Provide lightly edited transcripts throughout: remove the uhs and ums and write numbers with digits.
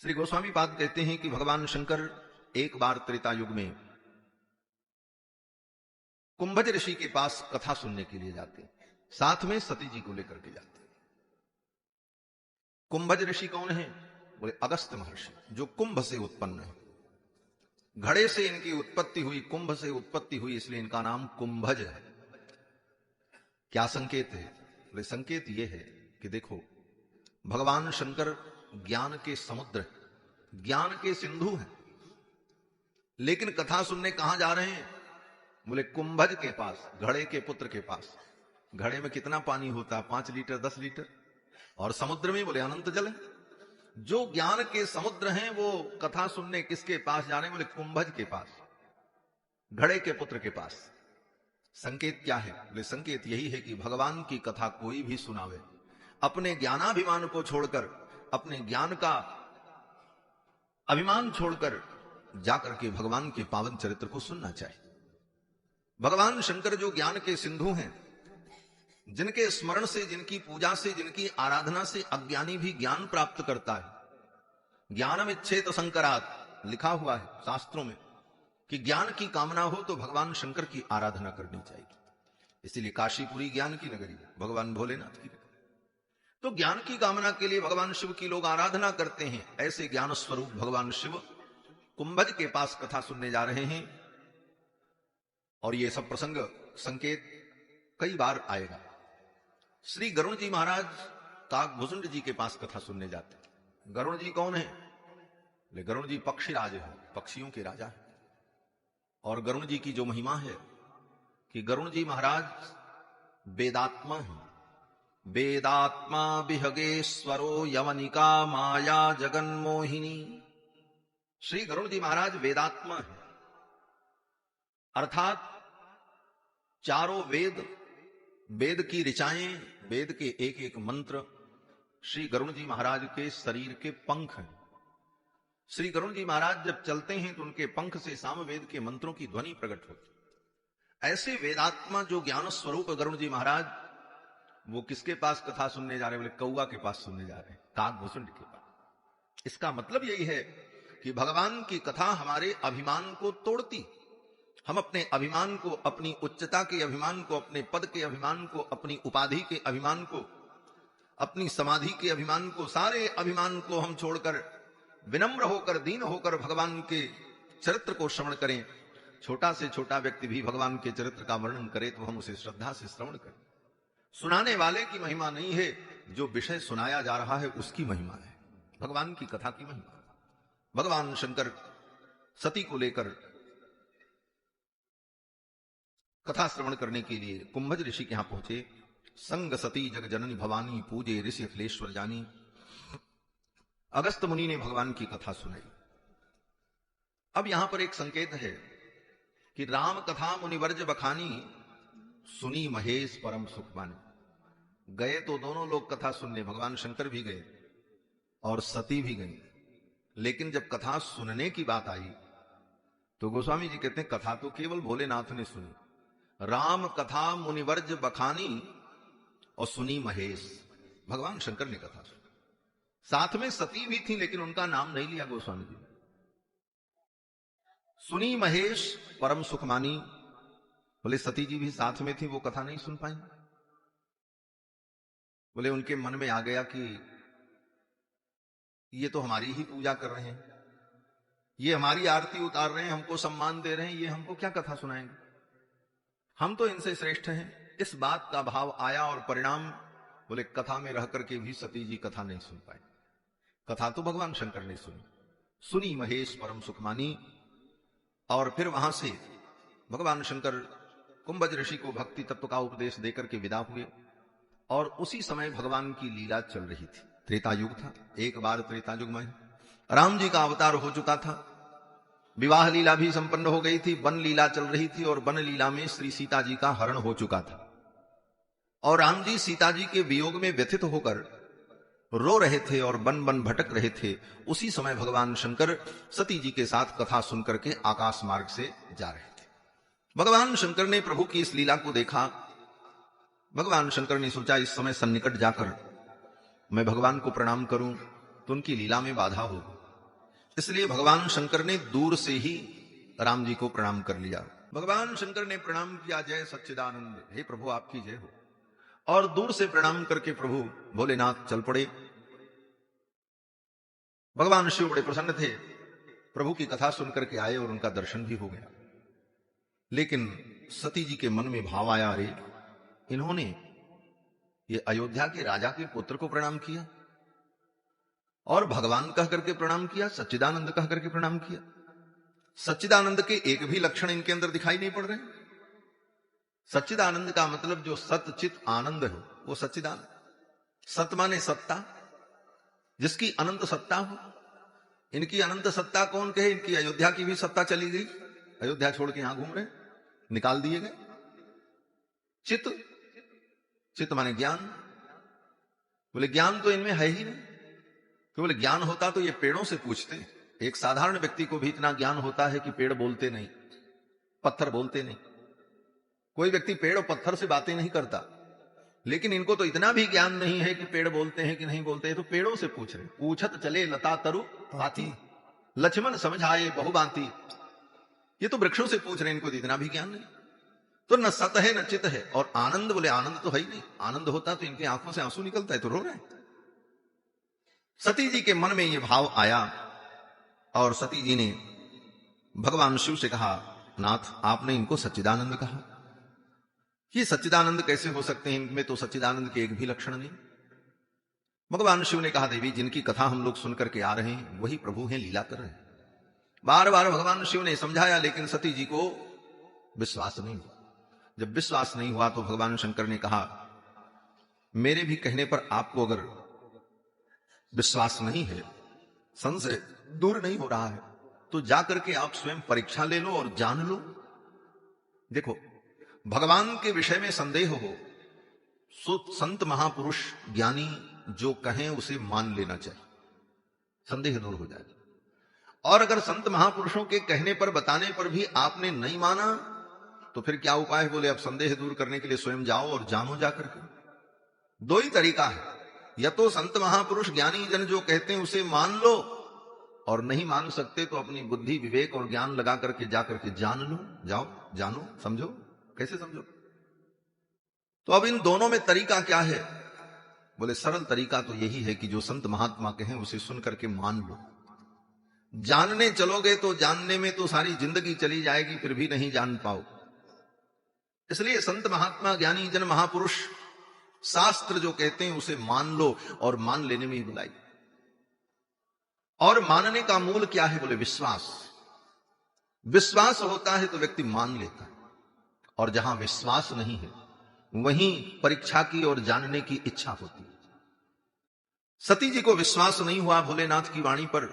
श्री गोस्वामी पाद कहते हैं कि भगवान शंकर एक बार त्रेता युग में कुंभज ऋषि के पास कथा सुनने के लिए जाते, साथ में सती जी को लेकर के जाते। कुंभज ऋषि कौन है? बोले अगस्त्य महर्षि, जो कुंभ से उत्पन्न है। घड़े से इनकी उत्पत्ति हुई, कुंभ से उत्पत्ति हुई, इसलिए इनका नाम कुंभज है। क्या संकेत है? बोले संकेत यह है कि देखो, भगवान शंकर ज्ञान के समुद्र, ज्ञान के सिंधु हैं, लेकिन कथा सुनने कहां जा रहे हैं? बोले कुंभज के पास, घड़े के पुत्र के पास। घड़े में कितना पानी होता है? 5 लीटर 10 लीटर। और समुद्र में बोले अनंत जल है। जो ज्ञान के समुद्र हैं वो कथा सुनने किसके पास जा रहे हैं? बोले कुंभज के पास, घड़े के पुत्र के पास। संकेत क्या है? बोले संकेत यही है कि भगवान की कथा कोई भी सुनावे, अपने ज्ञानाभिमान को छोड़कर, अपने ज्ञान का अभिमान छोड़कर जाकर के भगवान के पावन चरित्र को सुनना चाहिए। भगवान शंकर जो ज्ञान के सिंधु हैं, जिनके स्मरण से, जिनकी पूजा से, जिनकी आराधना से अज्ञानी भी ज्ञान प्राप्त करता है। ज्ञानम इच्छेत संकरात लिखा हुआ है शास्त्रों में कि ज्ञान की कामना हो तो भगवान शंकर की आराधना करनी चाहिए। इसीलिए काशीपुरी ज्ञान की नगरी, भगवान भोलेनाथ की नगरी। तो ज्ञान की कामना के लिए भगवान शिव की लोग आराधना करते हैं। ऐसे ज्ञान स्वरूप भगवान शिव कुंभज के पास कथा सुनने जा रहे हैं। और ये सब प्रसंग, संकेत कई बार आएगा। श्री गरुण जी महाराज काकभुजुंड जी के पास कथा सुनने जाते हैं। गरुण जी कौन है? बोले गरुण जी पक्षीराज है, पक्षियों के राजा है। और गरुण जी की जो महिमा है कि गरुण जी महाराज वेदात्मा है। वेदात्मा विहगेश्वरो यवनिका माया जगन्मोहिनी। श्री गरुण जी महाराज वेदात्मा है, अर्थात चारों वेद, वेद की ऋचाएं, वेद के एक एक मंत्र श्री गरुण जी महाराज के शरीर के पंख हैं। श्री गरुण जी महाराज जब चलते हैं तो उनके पंख से सामवेद के मंत्रों की ध्वनि प्रकट होती। ऐसे वेदात्मा जो ज्ञान स्वरूप गरुण जी महाराज, वो किसके पास कथा सुनने जा रहे हैं? बोले कौआ के पास सुनने जा रहे हैं, काकभुजुंड के पास। इसका मतलब यही है कि भगवान की कथा हमारे अभिमान को तोड़ती। हम अपने अभिमान को, अपनी उच्चता के अभिमान को, अपने पद के अभिमान को, अपनी उपाधि के अभिमान को, अपनी समाधि के अभिमान को, सारे अभिमान को हम छोड़कर विनम्र होकर, दीन होकर भगवान के चरित्र को श्रवण करें। छोटा से छोटा व्यक्ति भी भगवान के चरित्र का वर्णन करे तो हम उसे श्रद्धा से श्रवण करें। सुनाने वाले की महिमा नहीं है, जो विषय सुनाया जा रहा है उसकी महिमा है, भगवान की कथा की महिमा। भगवान शंकर सती को लेकर कथा श्रवण करने के लिए कुंभज ऋषि के यहां पहुंचे। संग सती जग जननी भवानी, पूजे ऋषि अखिलेश्वर जानी। अगस्त मुनि ने भगवान की कथा सुनाई। अब यहां पर एक संकेत है कि राम कथा मुनिवर्ज बखानी, सुनी महेश परम सुख माने। गए तो दोनों लोग कथा सुनने, भगवान शंकर भी गए और सती भी गई। लेकिन जब कथा सुनने की बात आई तो गोस्वामी जी कहते हैं कथा तो केवल भोलेनाथ ने सुनी। राम कथा मुनिवर्ज बखानी और सुनी महेश, भगवान शंकर ने कथा सुनी। साथ में सती भी थी, लेकिन उनका नाम नहीं लिया गोस्वामी जी। सुनी महेश परम सुख मानी। बोले सती जी भी साथ में थी, वो कथा नहीं सुन पाई। बोले उनके मन में आ गया कि ये तो हमारी ही पूजा कर रहे हैं, ये हमारी आरती उतार रहे हैं, हमको सम्मान दे रहे हैं, ये हमको क्या कथा सुनाएंगे? हम तो इनसे श्रेष्ठ हैं। इस बात का भाव आया और परिणाम, बोले कथा में रह करके भी सती जी कथा नहीं सुन पाए। कथा तो भगवान शंकर ने सुनी। सुनी महेश परम सुख मानी। और फिर वहां से भगवान शंकर कुंभज ऋषि को भक्ति तत्व का उपदेश देकर के विदा हुए। और उसी समय भगवान की लीला चल रही थी। त्रेता युग था। एक बार त्रेता युग में राम जी का अवतार हो चुका था, विवाह लीला भी संपन्न हो गई थी, वन लीला चल रही थी और वन लीला में श्री सीता जी का हरण हो चुका था। और राम जी सीता जी के वियोग में व्यथित होकर रो रहे थे और वन वन भटक रहे थे। उसी समय भगवान शंकर सती जी के साथ कथा सुनकर के आकाश मार्ग से जा रहे थे। भगवान शंकर ने प्रभु की इस लीला को देखा। भगवान शंकर ने सोचा इस समय सन्निकट जाकर मैं भगवान को प्रणाम करूं तो उनकी लीला में बाधा हो। इसलिए भगवान शंकर ने दूर से ही राम जी को प्रणाम कर लिया। भगवान शंकर ने प्रणाम किया, जय सच्चिदानंद, हे प्रभु आपकी जय हो। और दूर से प्रणाम करके प्रभु भोलेनाथ चल पड़े। भगवान शिव बड़े प्रसन्न थे, प्रभु की कथा सुनकर के आए और उनका दर्शन भी हो गया। लेकिन सती जी के मन में भाव आया, अरे इन्होंने ये अयोध्या के राजा के पुत्र को प्रणाम किया और भगवान कह करके प्रणाम किया, सच्चिदानंद कह करके प्रणाम किया। सच्चिदानंद के एक भी लक्षण इनके अंदर दिखाई नहीं पड़ रहे। सच्चिदानंद का मतलब जो सत चित आनंद है वो सच्चिदानंद। सत माने सत्ता, जिसकी अनंत सत्ता हो। इनकी अनंत सत्ता कौन कहे? इनकी अयोध्या की भी सत्ता चली गई, अयोध्या छोड़ के यहां घूम रहे, निकाल दिए गए। चित, चित माने ज्ञान। बोले ज्ञान तो इनमें है ही नहीं। तो बोले ज्ञान होता तो ये पेड़ों से पूछते। एक साधारण व्यक्ति को भी इतना ज्ञान होता है कि पेड़ बोलते नहीं, पत्थर बोलते नहीं। कोई व्यक्ति पेड़ और पत्थर से बातें नहीं करता, लेकिन इनको तो इतना भी ज्ञान नहीं है कि पेड़ बोलते हैं कि नहीं बोलते हैं। तो पेड़ों से पूछ रहे। पूछत चले लता तरु पाती, लक्ष्मण समझाए बहुबाती। ये तो वृक्षों से पूछ रहे हैं, इनको तो इतना भी ज्ञान नहीं। तो न सत है न चित है। और आनंद, बोले आनंद तो है ही नहीं। आनंद होता तो इनकी आंखों से आंसू निकलता है, तो रो रहे हैं। सती जी के मन में ये भाव आया और सती जी ने भगवान शिव से कहा, नाथ आपने इनको सच्चिदानंद कहा, ये सच्चिदानंद कैसे हो सकते हैं? इनमें तो सच्चिदानंद के एक भी लक्षण नहीं। भगवान शिव ने कहा, देवी जिनकी कथा हम लोग सुनकर के आ रहे हैं वही प्रभु हैं, लीला कर रहे हैं। बार बार भगवान शिव ने समझाया, लेकिन सती जी को विश्वास नहीं हुआ। जब विश्वास नहीं हुआ तो भगवान शंकर ने कहा, मेरे भी कहने पर आपको अगर विश्वास नहीं है, संशय दूर नहीं हो रहा है, तो जाकर के आप स्वयं परीक्षा ले लो और जान लो। देखो, भगवान के विषय में संदेह हो, संत महापुरुष ज्ञानी जो कहें उसे मान लेना चाहिए, संदेह दूर हो जाए। और अगर संत महापुरुषों के कहने पर, बताने पर भी आपने नहीं माना, तो फिर क्या उपाय है? बोले अब संदेह दूर करने के लिए स्वयं जाओ और जानो जाकर के। दो ही तरीका है, या तो संत महापुरुष ज्ञानी जन जो कहते हैं उसे मान लो, और नहीं मान सकते तो अपनी बुद्धि विवेक और ज्ञान लगा करके जाकर के जान लो। जाओ, जानो, समझो। कैसे समझो? तो अब इन दोनों में तरीका क्या है? बोले सरल तरीका तो यही है कि जो संत महात्मा कहें उसे सुन करके मान लो। जानने चलोगे तो जानने में तो सारी जिंदगी चली जाएगी, फिर भी नहीं जान पाओ। इसलिए संत महात्मा ज्ञानी जन महापुरुष शास्त्र जो कहते हैं उसे मान लो, और मान लेने में ही बुलाई। और मानने का मूल क्या है? बोले विश्वास। विश्वास होता है तो व्यक्ति मान लेता है, और जहां विश्वास नहीं है वहीं परीक्षा की और जानने की इच्छा होती है। सती जी को विश्वास नहीं हुआ भोलेनाथ की वाणी पर।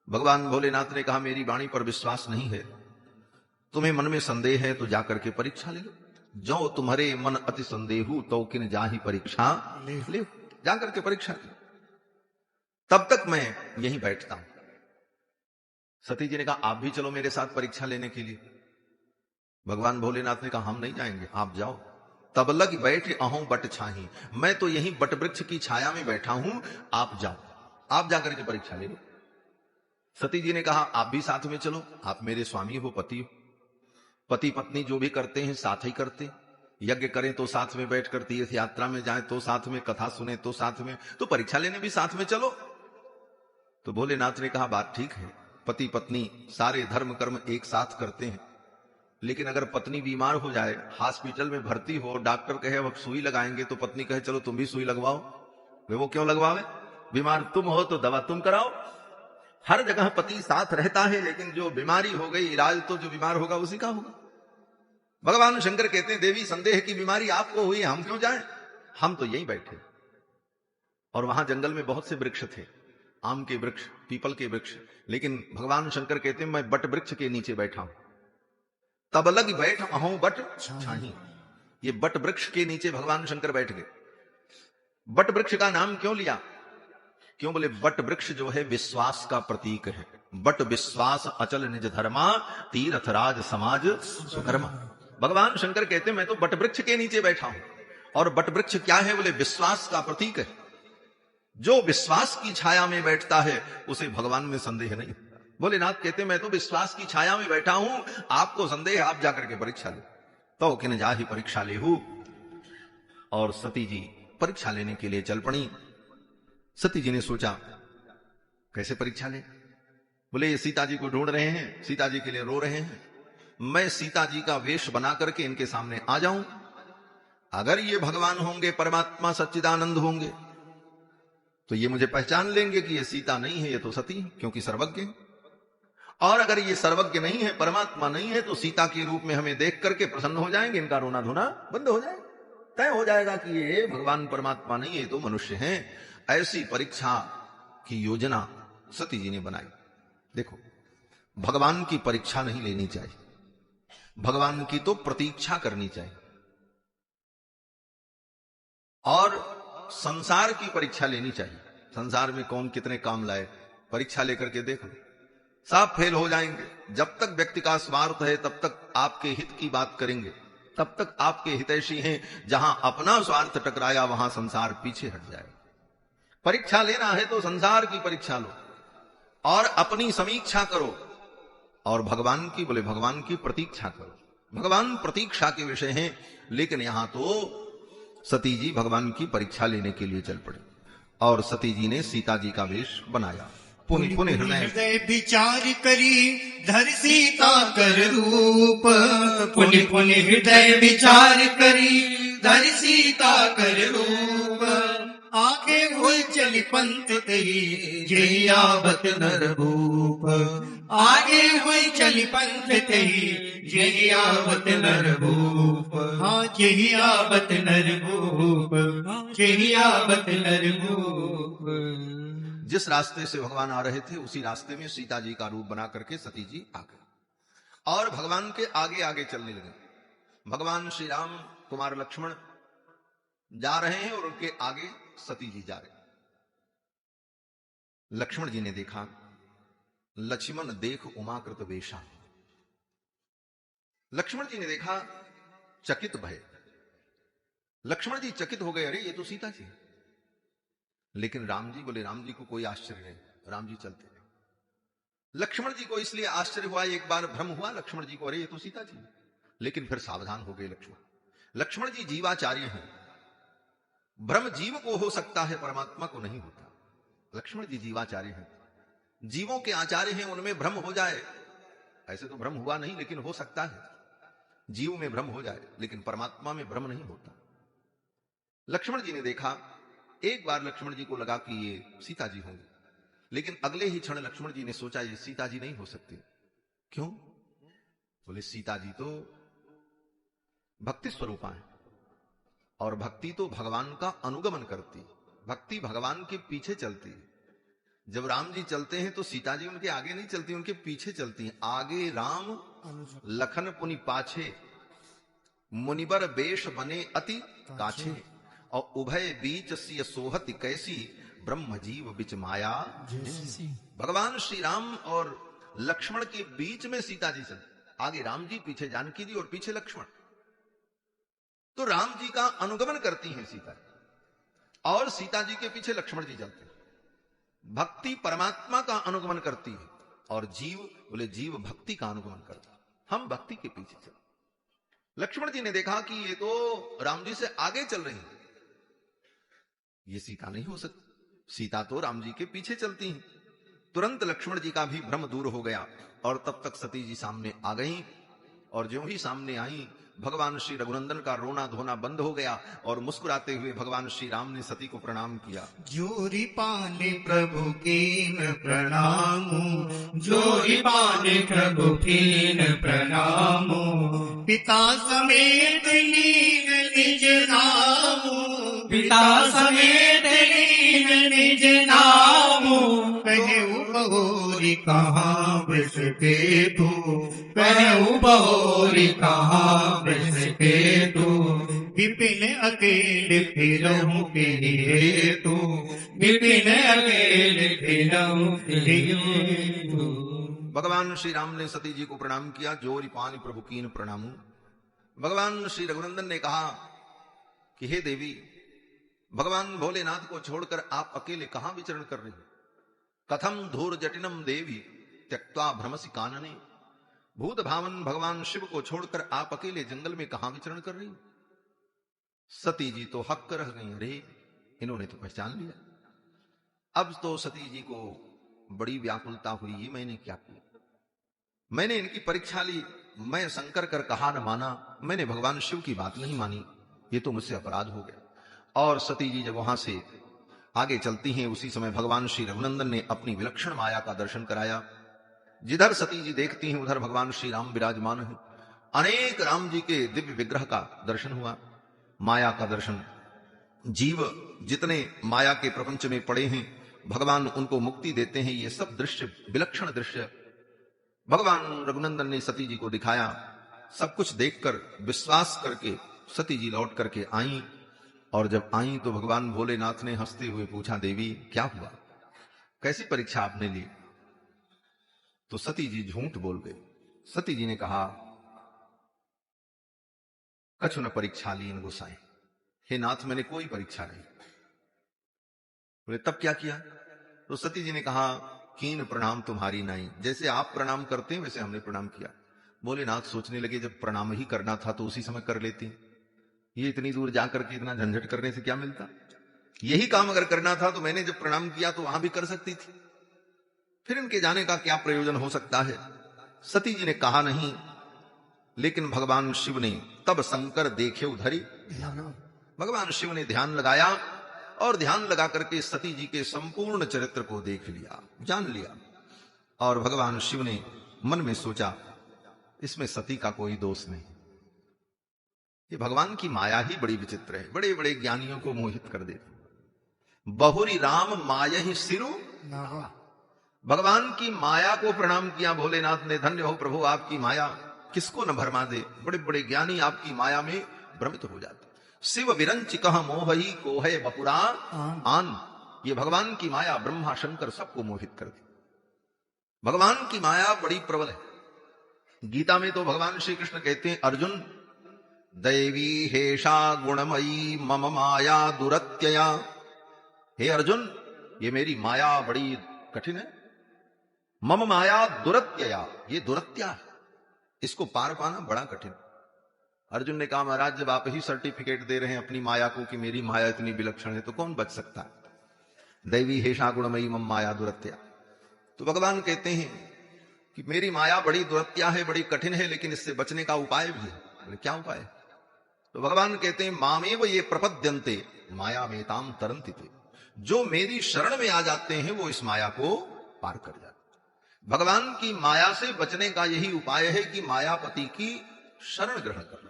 भगवान भोलेनाथ ने कहा, मेरी वाणी पर विश्वास नहीं है, तुम्हें मन में संदेह है तो जाकर के परीक्षा ले लो। जो तुम्हारे मन अति संदेहु तो किन जाहि परीक्षा ले, जाकर के परीक्षा ले। तब तक मैं यहीं बैठता हूं। सती जी ने कहा, आप भी चलो मेरे साथ परीक्षा लेने के लिए। भगवान भोलेनाथ ने कहा, हम नहीं जाएंगे, आप जाओ। तब लग बैठ अहों बट छाही, मैं तो यहीं बट वृक्ष की छाया में बैठा हूं, आप जाओ, आप जाकर के परीक्षा ले लो। सती जी ने कहा, आप भी साथ में चलो, आप मेरे स्वामी हो, पति हो। पति पत्नी जो भी करते हैं साथ ही करते, यज्ञ करें तो साथ में बैठ कर, तीर्थ यात्रा में जाएं तो साथ में, कथा सुने तो साथ में, तो परीक्षा लेने भी साथ में चलो। तो भोलेनाथ ने कहा, बात ठीक है, पति पत्नी सारे धर्म कर्म एक साथ करते हैं, लेकिन अगर पत्नी बीमार हो जाए, हॉस्पिटल में भर्ती हो, डॉक्टर कहे अब सुई लगाएंगे, तो पत्नी कहे चलो तुम भी सुई लगवाओ। वो क्यों लगवावे? बीमार तुम हो तो दवा तुम कराओ। हर जगह पति साथ रहता है, लेकिन जो बीमारी हो गई, इलाज तो जो बीमार होगा उसी का होगा। भगवान शंकर कहते हैं, देवी संदेह की बीमारी आपको हुई, हम क्यों जाएं? हम तो यहीं बैठे। और वहां जंगल में बहुत से वृक्ष थे, आम के वृक्ष, पीपल के वृक्ष, लेकिन भगवान शंकर कहते हैं, मैं बट वृक्ष के नीचे बैठा हूं। तब लग बैठ अहों बट छाही, ये बट वृक्ष के नीचे भगवान शंकर बैठ गए। बट वृक्ष का नाम क्यों लिया? क्यों? बोले बट वृक्ष जो है विश्वास का प्रतीक है। बट विश्वास अचल निज धर्मा, तीर्थ राज समाज सुकर्मा। भगवान शंकर कहते हैं, मैं तो बट वृक्ष के नीचे बैठा हूं, और बट वृक्ष क्या है? बोले विश्वास का प्रतीक है। जो विश्वास की छाया में बैठता है उसे भगवान में संदेह नहीं। भोलेनाथ कहते मैं तो विश्वास की छाया में बैठा हूं, आपको संदेह, आप जाकर के परीक्षा लो। तो किन जा ही परीक्षा लेहू। और सती जी परीक्षा लेने के लिए चल पड़ी। सती जी ने सोचा कैसे परीक्षा ले। बोले ये सीता जी को ढूंढ रहे हैं, सीता जी के लिए रो रहे हैं, मैं सीता जी का वेश बना करके इनके सामने आ जाऊं। अगर ये भगवान होंगे, परमात्मा सच्चिदानंद होंगे, तो ये मुझे पहचान लेंगे कि ये सीता नहीं है, ये तो सती है, क्योंकि सर्वज्ञ। और अगर ये सर्वज्ञ नहीं है, परमात्मा नहीं है, तो सीता के रूप में हमें देख करके प्रसन्न हो जाएंगे, इनका रोना धोना बंद हो जाएगा, तय हो जाएगा कि ये भगवान परमात्मा नहीं है, तो मनुष्य हैं। ऐसी परीक्षा की योजना सती जी ने बनाई। देखो, भगवान की परीक्षा नहीं लेनी चाहिए, भगवान की तो प्रतीक्षा करनी चाहिए। और संसार की परीक्षा लेनी चाहिए। संसार में कौन कितने काम लाए, परीक्षा लेकर के देखो, सब फेल हो जाएंगे। जब तक व्यक्ति का स्वार्थ है तब तक आपके हित की बात करेंगे, तब तक आपके हितैषी हैं। जहां अपना स्वार्थ टकराया वहां संसार पीछे हट जाएगा। परीक्षा लेना है तो संसार की परीक्षा लो और अपनी समीक्षा करो, और भगवान की, बोले भगवान की प्रतीक्षा करो। भगवान प्रतीक्षा के विषय हैं। लेकिन यहां तो सती जी भगवान की परीक्षा लेने के लिए चल पड़े और सती जी ने सीता जी का वेश बनाया। पुनि पुनि हृदय विचार करी धर सीता कर रूप। पुनि पुनि हृदय विचार करी धर सीता कर रूप। आगे हुई चली पंथ तेरी जय आवत नर भूप। आगे हुई चली पंथ तेरी जय आवत नर भूप। हाँ जय आवत नर भूप, जय आवत नर भूप। जिस रास्ते से भगवान आ रहे थे उसी रास्ते में सीता जी का रूप बना करके सती जी आ गए और भगवान के आगे आगे चलने लगे। भगवान श्री राम कुमार लक्ष्मण जा रहे हैं और उनके आगे सती जी जा रहे हैं। लक्ष्मण जी ने देखा, लक्ष्मण देख उमाकृत वेशा। लक्ष्मण जी ने देखा, चकित भय। लक्ष्मण जी चकित हो गए, अरे ये तो सीता जी। लेकिन राम जी बोले, राम जी को कोई आश्चर्य नहीं, राम जी चलते रहे। लक्ष्मण जी को इसलिए आश्चर्य हुआ, एक बार भ्रम हुआ लक्ष्मण जी को, अरे ये तो सीता जी। लेकिन फिर सावधान हो गए लक्ष्मण। लक्ष्मण जी जीवाचार्य हैं, भ्रम जीव को हो सकता है, परमात्मा को नहीं होता। लक्ष्मण जी जीवाचार्य हैं, जीवों के आचार्य हैं, उनमें भ्रम हो जाए। ऐसे तो भ्रम हुआ नहीं, लेकिन हो सकता है जीव में भ्रम हो जाए, लेकिन परमात्मा में भ्रम नहीं होता। लक्ष्मण जी ने देखा, एक बार लक्ष्मण जी को लगा कि ये सीता जी होंगी, लेकिन अगले ही क्षण लक्ष्मण जी ने सोचा ये सीता जी नहीं हो सकती। क्यों? बोले सीता जी तो भक्ति स्वरूपा है और भक्ति तो भगवान का अनुगमन करती, भक्ति भगवान के पीछे चलती है। जब राम जी चलते हैं तो सीता जी उनके आगे नहीं चलती, उनके पीछे चलती हैं। आगे राम लखन पुनि पाछे, मुनिबर बेश बने अति काछे, और उभय बीच सिय सोहति कैसी, ब्रह्म जीव बिच माया जैसी। भगवान श्री राम और लक्ष्मण के बीच में सीता जी चलती, आगे राम जी, पीछे जानकी जी और पीछे लक्ष्मण। तो राम जी का अनुगमन करती हैं सीता और सीता जी के पीछे लक्ष्मण जी चलते हैं। भक्ति परमात्मा का अनुगमन करती है और जीव, बोले जीव भक्ति का अनुगमन करता है। हम भक्ति के पीछे चलते। लक्ष्मण जी ने देखा कि ये तो राम जी से आगे चल रही है, ये सीता नहीं हो सकती, सीता तो राम जी के पीछे चलती हैं। तुरंत लक्ष्मण जी का भी भ्रम दूर हो गया और तब तक सती जी सामने आ गई। और ज्यों ही सामने आई, भगवान श्री रघुनंदन का रोना धोना बंद हो गया और मुस्कुराते हुए भगवान श्री राम ने सती को प्रणाम किया। जोरी पाने प्रभु कीन प्रणामो, जोरी पाने प्रभु कीन प्रणामो, पिता समेत लीन निज नामो, पिता समेत लीन निज नामो। कहु बहोरी कहाँ बिसके तू, कहु बहोरी कहाँ बिसके तू, विपिन अकेले फिरहूं के हेतु, विपिन अकेले फिरहूं के हेतु। भगवान श्री राम ने सती जी को प्रणाम किया। जोरी पानी प्रभु कीन प्रणामू। भगवान श्री रघुनंदन ने कहा कि हे देवी, भगवान भोलेनाथ को छोड़कर आप अकेले कहां विचरण कर रहे हैं? कथम धूर जटिनम देवी त्यक्त्वा भ्रमसी कानने। भूत भावन भगवान शिव को छोड़कर आप अकेले जंगल में कहां विचरण कर रही? सती जी तो हक रह गई। अरे इन्होंने तो पहचान लिया। अब तो सती जी को बड़ी व्याकुलता हुई, ये मैंने क्या किया? मैंने इनकी परीक्षा ली, मैं शंकर कर कहा न माना, मैंने भगवान शिव की बात नहीं मानी, ये तो मुझसे अपराध हो गया। और सती जी जब वहां से आगे चलती हैं, उसी समय भगवान श्री रघुनंदन ने अपनी विलक्षण माया का दर्शन कराया। जिधर सती जी देखती हैं उधर भगवान श्री राम विराजमान हैं। अनेक राम जी के दिव्य विग्रह का दर्शन हुआ, माया का दर्शन। जीव जितने माया के प्रपंच में पड़े हैं, भगवान उनको मुक्ति देते हैं। ये सब दृश्य विलक्षण दृश्य भगवान रघुनंदन ने सती जी को दिखाया। सब कुछ देखकर विश्वास करके सती जी लौट करके आई। और जब आई तो भगवान भोलेनाथ ने हंसते हुए पूछा, देवी क्या हुआ, कैसी परीक्षा आपने ली? तो सती जी झूठ बोल गई। सती जी ने कहा, कछु न परीक्षा ली इन गोसाई। हे नाथ, मैंने कोई परीक्षा नहीं। बोले तब क्या किया? तो सती जी ने कहा, कीन प्रणाम तुम्हारी नाई। जैसे आप प्रणाम करते हैं वैसे हमने प्रणाम किया। बोले नाथ सोचने लगे, जब प्रणाम ही करना था तो उसी समय कर लेती, ये इतनी दूर जाकर के इतना झंझट करने से क्या मिलता? यही काम अगर करना था तो मैंने जब प्रणाम किया तो वहां भी कर सकती थी, फिर इनके जाने का क्या प्रयोजन हो सकता है? सती जी ने कहा नहीं, लेकिन भगवान शिव ने तब शंकर देखे उधरी। भगवान शिव ने ध्यान लगाया और ध्यान लगा करके सती जी के संपूर्ण चरित्र को देख लिया, जान लिया। और भगवान शिव ने मन में सोचा, इसमें सती का कोई दोष नहीं। ये भगवान की माया ही बड़ी विचित्र है, बड़े बड़े ज्ञानियों को मोहित कर देती। बहुरी राम माया ही सिरु। भगवान की माया को प्रणाम किया भोलेनाथ ने। धन्य हो प्रभु, आपकी माया किसको न भरमा दे। बड़े बड़े ज्ञानी आपकी माया में भ्रमित हो जाते। शिव विरंच कह मोहई को है बपुरा आन। ये भगवान की माया ब्रह्मा शंकर सबको मोहित कर दी। भगवान की माया बड़ी प्रबल है। गीता में तो भगवान श्री कृष्ण कहते हैं, अर्जुन दैवी हेषा गुणमयी मम माया दुरत्यया। हे अर्जुन, ये मेरी माया बड़ी कठिन है। मम माया दुरत्यया, ये दुरत्या है, इसको पार पाना बड़ा कठिन। अर्जुन ने कहा, महाराज जब आप ही सर्टिफिकेट दे रहे हैं अपनी माया को कि मेरी माया इतनी विलक्षण है, तो कौन बच सकता है? दैवी हेषा गुणमयी मम माया दुरत्या। तो भगवान कहते हैं कि मेरी माया बड़ी दुरत्या है, बड़ी कठिन है, लेकिन इससे बचने का उपाय भी है। बोले क्या उपाय है? तो भगवान कहते हैं, मामेव ये प्रपद्यन्ते माया मेताम तरन्ति ते। जो मेरी शरण में आ जाते हैं वो इस माया को पार कर जाते। भगवान की माया से बचने का यही उपाय है कि मायापति की शरण ग्रहण करना।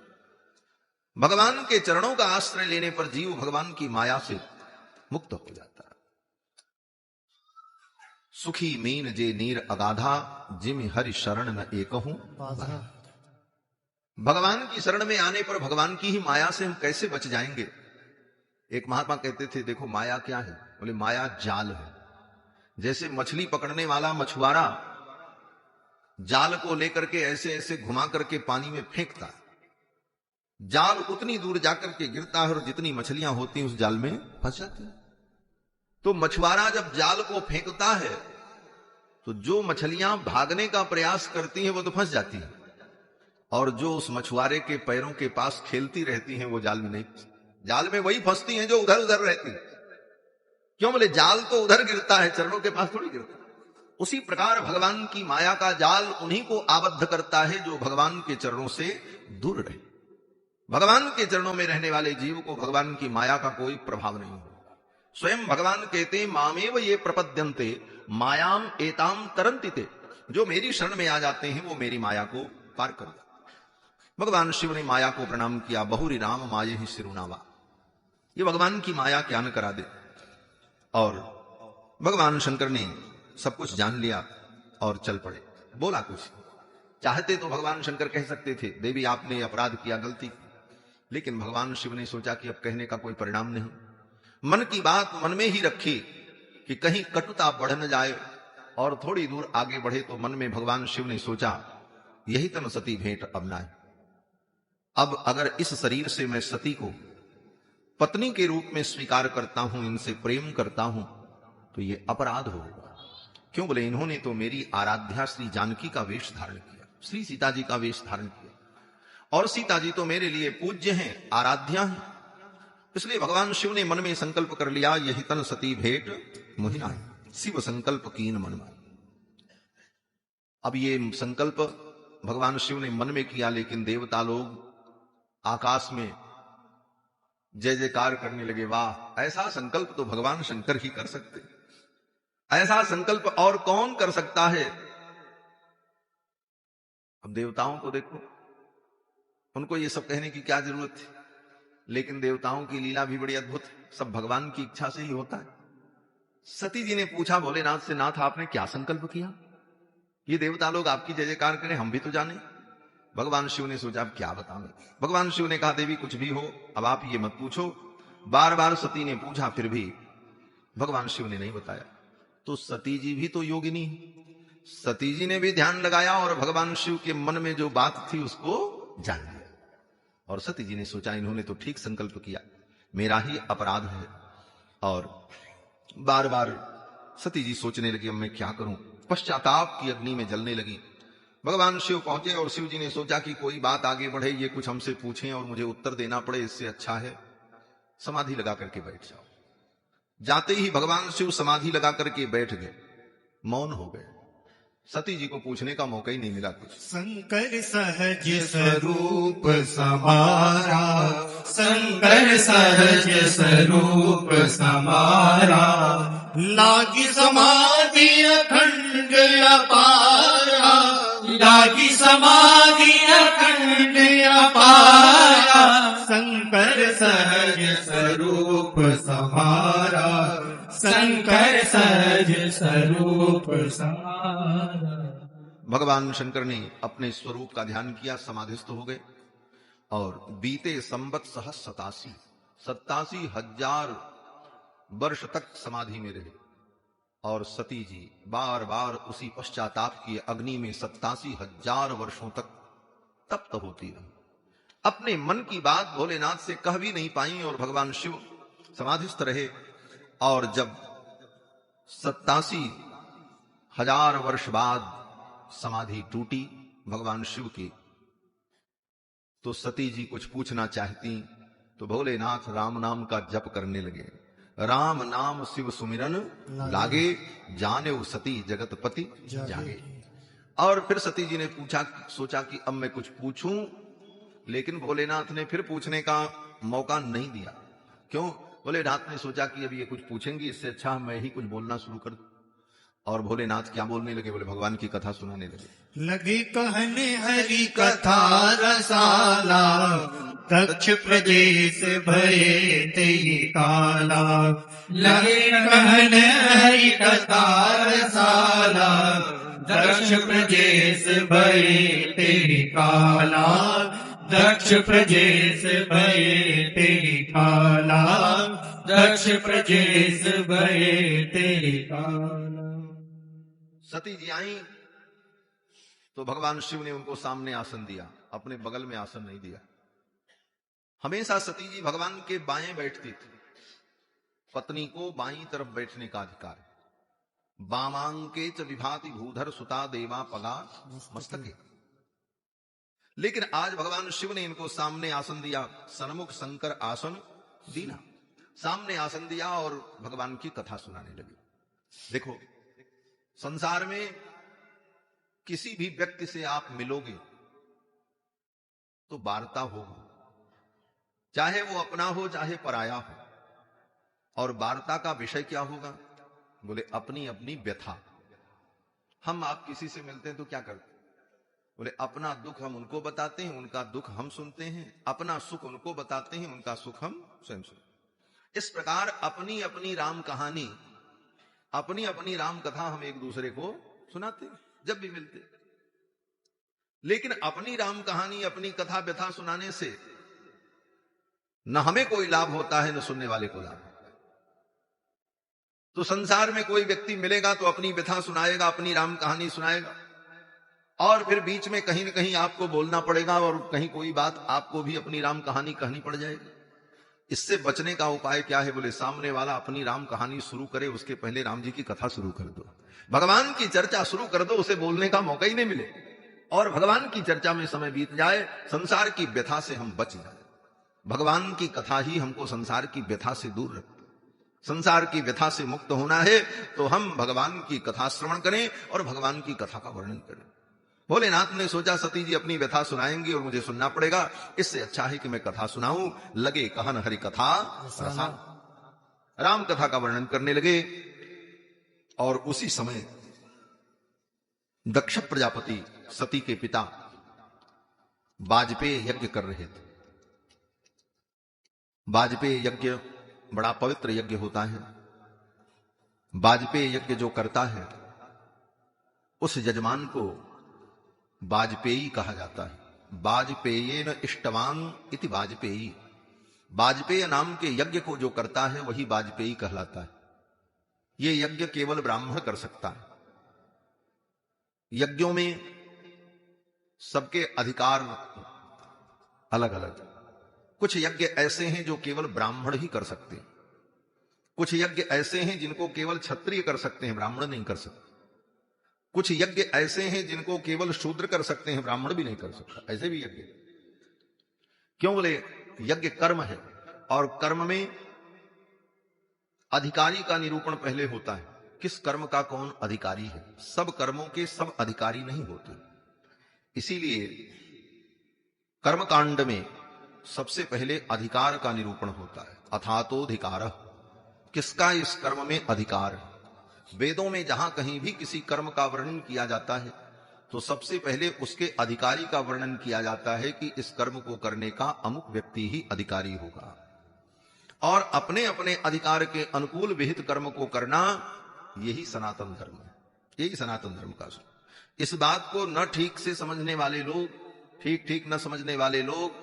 भगवान के चरणों का आश्रय लेने पर जीव भगवान की माया से मुक्त हो जाता है। सुखी मीन जे नीर अगाधा, जिम हरि शरण न एकहूं बाधा। भगवान की शरण में आने पर भगवान की ही माया से हम कैसे बच जाएंगे? एक महात्मा कहते थे, देखो माया क्या है? बोले माया जाल है। जैसे मछली पकड़ने वाला मछुआरा जाल को लेकर के ऐसे ऐसे घुमा करके पानी में फेंकता है, जाल उतनी दूर जाकर के गिरता है और जितनी मछलियां होती हैं उस जाल में फंस जाती हैं। तो मछुआरा जब जाल को फेंकता है तो जो मछलियां भागने का प्रयास करती हैं वो तो फंस जाती हैं, और जो उस मछुआरे के पैरों के पास खेलती रहती हैं वो जाल में नहीं, जाल में वही फंसती हैं जो उधर उधर रहती हैं। क्यों? बोले जाल तो उधर गिरता है, चरणों के पास थोड़ी गिरता। उसी प्रकार भगवान की माया का जाल उन्हीं को आबद्ध करता है जो भगवान के चरणों से दूर रहे। भगवान के चरणों में रहने वाले जीव को भगवान की माया का कोई प्रभाव नहीं होता। स्वयं भगवान कहते, मामेव ये प्रपद्यन्ते मायाम एताम तरन्ति ते। जो मेरी शरण में आ जाते हैं वो मेरी माया को पार कर जाते। भगवान शिव ने माया को प्रणाम किया। बहुरी राम माये ही सिरुनावा। ये भगवान की माया क्या न करा दे। और भगवान शंकर ने सब कुछ जान लिया और चल पड़े। बोला कुछ चाहते तो भगवान शंकर कह सकते थे, देवी आपने अपराध किया, गलती की, लेकिन भगवान शिव ने सोचा कि अब कहने का कोई परिणाम नहीं। मन की बात मन में ही रखी कि कहीं कटुता बढ़ न जाए, और थोड़ी दूर आगे बढ़े तो मन में भगवान शिव ने सोचा, यही तन सती भेंट अब ना है। अब अगर इस शरीर से मैं सती को पत्नी के रूप में स्वीकार करता हूं, इनसे प्रेम करता हूं, तो ये अपराध होगा। क्यों? बोले इन्होंने तो मेरी आराध्या श्री जानकी का वेश धारण किया, श्री सीता जी का वेश धारण किया, और सीता जी तो मेरे लिए पूज्य हैं, आराध्या हैं। इसलिए भगवान शिव ने मन में संकल्प कर लिया, यही तन सती भेंट मुहिना, शिव संकल्प कीन मन में। अब ये संकल्प भगवान शिव ने मन में किया, लेकिन देवता लोग आकाश में जय जयकार करने लगे। वाह, ऐसा संकल्प तो भगवान शंकर ही कर सकते, ऐसा संकल्प और कौन कर सकता है। अब देवताओं को देखो, उनको ये सब कहने की क्या जरूरत थी, लेकिन देवताओं की लीला भी बड़ी अद्भुत है, सब भगवान की इच्छा से ही होता है। सती जी ने पूछा भोलेनाथ से, नाथ आपने क्या संकल्प किया, ये देवता लोग आपकी जय जयकार करें, हम भी तो जाने। भगवान शिव ने सोचा अब क्या बताऊं। भगवान शिव ने कहा, देवी कुछ भी हो, अब आप ये मत पूछो। बार बार सती ने पूछा, फिर भी भगवान शिव ने नहीं बताया। तो सती जी भी तो योगिनी, सती जी ने भी ध्यान लगाया और भगवान शिव के मन में जो बात थी उसको जान लिया। और सती जी ने सोचा इन्होंने तो ठीक संकल्प किया, मेरा ही अपराध है। और बार बार सती जी सोचने लगी, अब मैं क्या करूं। पश्चाताप की अग्नि में जलने लगी। भगवान शिव पहुंचे और शिव जी ने सोचा कि कोई बात आगे बढ़े, ये कुछ हमसे पूछें और मुझे उत्तर देना पड़े, इससे अच्छा है समाधि लगा करके बैठ जाओ। जाते ही भगवान शिव समाधि लगा करके बैठ गए, मौन हो गए। सती जी को पूछने का मौका ही नहीं मिला कुछ। शंकर सहज स्वरूप समारा, शंकर सहज स्वरूप समारा, लागी समाधि अखंड अपारा, लागी समाधि अखंड अपारा, शंकर सहज स्वरूप समारा, शंकर सहज स्वरूप समारा। भगवान शंकर ने अपने स्वरूप का ध्यान किया, समाधिस्थ हो गए और बीते संवत सहस 87,000 वर्ष तक समाधि में रहे। और सती जी बार बार उसी पश्चाताप की अग्नि में 87,000 वर्षों तक तप्त होती रही। अपने मन की बात भोलेनाथ से कह भी नहीं पाई और भगवान शिव समाधिस्थ रहे। और जब 87,000 वर्ष बाद समाधि टूटी भगवान शिव की, तो सती जी कुछ पूछना चाहती तो भोलेनाथ राम नाम का जप करने लगे। राम नाम शिव सुमिरन लागे, जाने सती जगतपति जागे। और फिर सती जी ने सोचा कि अब मैं कुछ पूछूं, लेकिन भोलेनाथ ने फिर पूछने का मौका नहीं दिया। क्यों? भोलेनाथ ने सोचा कि अब ये कुछ पूछेंगी, इससे अच्छा मैं ही कुछ बोलना शुरू कर दूं। और भोलेनाथ क्या बोलने लगे? बोले भगवान की कथा सुनाने लगे कहने हरि कथा रसाला, दक्ष प्रदेश भये तेहि काला। लगे कहने हरि कथा रसाला, दक्ष प्रदेश भये तेहि काला, दक्ष प्रदेश भये तेहि काला, दक्ष प्रदेश भये तेहि काला। सती जी आई तो भगवान शिव ने उनको सामने आसन दिया, अपने बगल में आसन नहीं दिया। हमेशा सती जी भगवान के बाएं बैठती थी। पत्नी को बाईं तरफ बैठने का अधिकार है। वामांके च विभाति भूधर सुता देवा पगा मस्तके। लेकिन आज भगवान शिव ने इनको सामने आसन दिया, सन्मुख शंकर आसन दीना। सामने आसन दिया और भगवान की कथा सुनाने लगे। देखो, संसार में किसी भी व्यक्ति से आप मिलोगे तो वार्ता होगी, चाहे वो अपना हो चाहे पराया हो। और वार्ता का विषय क्या होगा? बोले अपनी अपनी व्यथा। हम आप किसी से मिलते हैं तो क्या करते हैं? बोले अपना दुख हम उनको बताते हैं, उनका दुख हम सुनते हैं। अपना सुख उनको बताते हैं, उनका सुख हम स्वयं सुनते हैं। इस प्रकार अपनी अपनी राम कहानी, अपनी अपनी राम कथा हम एक दूसरे को सुनाते हैं जब भी मिलते। लेकिन अपनी राम कहानी, अपनी कथा व्यथा सुनाने से न हमें कोई लाभ होता है, न सुनने वाले को लाभ होता है। तो संसार में कोई व्यक्ति मिलेगा तो अपनी व्यथा सुनाएगा, अपनी राम कहानी सुनाएगा, और फिर बीच में कहीं न कहीं आपको बोलना पड़ेगा और कहीं कोई बात आपको भी अपनी राम कहानी कहनी पड़ जाएगी। इससे बचने का उपाय क्या है? बोले सामने वाला अपनी राम कहानी शुरू करे उसके पहले राम जी की कथा शुरू कर दो, भगवान की चर्चा शुरू कर दो, उसे बोलने का मौका ही नहीं मिले और भगवान की चर्चा में समय बीत जाए, संसार की व्यथा से हम बच जाए। भगवान की कथा ही हमको संसार की व्यथा से दूर रखती। संसार की व्यथा से मुक्त होना है तो हम भगवान की कथा श्रवण करें और भगवान की कथा का वर्णन करें। भोलेनाथ ने सोचा सती जी अपनी व्यथा सुनाएंगी और मुझे सुनना पड़ेगा, इससे अच्छा है कि मैं कथा सुनाऊं। लगे कहन हरि कथा रसा, राम कथा का वर्णन करने लगे। और उसी समय दक्ष प्रजापति सती के पिता वाजपेय यज्ञ कर रहे थे। वाजपेय यज्ञ बड़ा पवित्र यज्ञ होता है। वाजपेय यज्ञ जो करता है उस यजमान को वाजपेयी कहा जाता है। वाजपेयेन इष्टवान इति वाजपेयी, वाजपेय नाम के यज्ञ को जो करता है वही वाजपेयी कहलाता है। ये यज्ञ केवल ब्राह्मण कर सकता है। यज्ञों में सबके अधिकार अलग अलग। कुछ यज्ञ ऐसे हैं जो केवल ब्राह्मण ही कर सकते हैं, कुछ यज्ञ ऐसे हैं जिनको केवल क्षत्रिय कर सकते हैं, ब्राह्मण नहीं कर सकते। कुछ यज्ञ ऐसे हैं जिनको केवल शूद्र कर सकते हैं, ब्राह्मण भी नहीं कर सकता। ऐसे भी यज्ञ क्यों? बोले यज्ञ कर्म है और कर्म में अधिकारी का निरूपण पहले होता है। किस कर्म का कौन अधिकारी है? सब कर्मों के सब अधिकारी नहीं होते। इसीलिए कर्मकांड में सबसे पहले अधिकार का निरूपण होता है। अथातोधिकार, किसका इस कर्म में अधिकार है। वेदों में जहां कहीं भी किसी कर्म का वर्णन किया जाता है तो सबसे पहले उसके अधिकारी का वर्णन किया जाता है कि इस कर्म को करने का अमुक व्यक्ति ही अधिकारी होगा। और अपने अपने अधिकार के अनुकूल विहित कर्म को करना, यही सनातन धर्म है। यही सनातन धर्म का स्वरूप। इस बात को न ठीक से समझने वाले लोग, ठीक ठीक न समझने वाले लोग